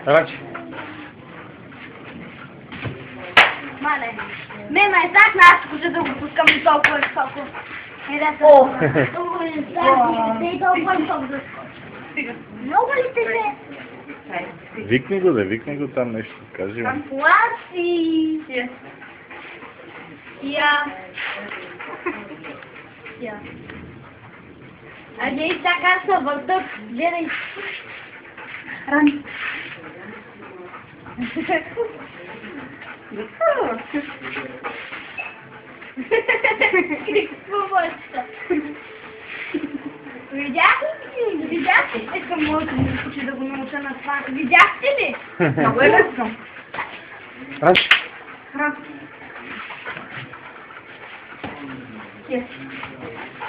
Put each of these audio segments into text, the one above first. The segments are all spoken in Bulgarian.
Ranci. Mane. Мема е так, аз хочу да го пускам толкова високо. Много ли и толкова високо да скочи? Много ли те се? Викни го там нещо, кажи му. Пласи! Я. Айде и така са въртък. Гледай. Ран. Видяхте ли? Искам моето му учи да го науча на това. Видяхте ли? Много е лесно. Ранч.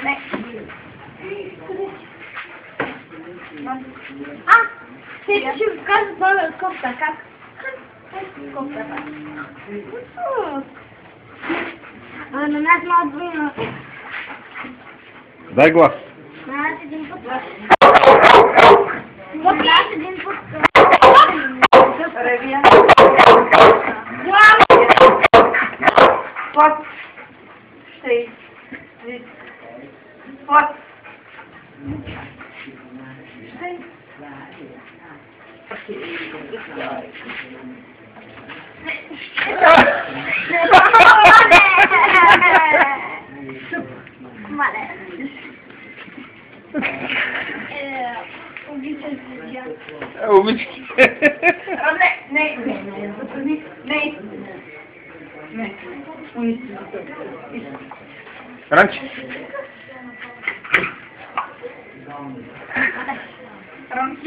Не. Сега ще ви кажа това кофта. Как? Кофта. На нас малко двойно. Дай глас. На нас един път. На нас един път. Ревия. Път. Ще. Път. Ще. Мале. Обичам се. Обичам. Не. Ранч. Ранч.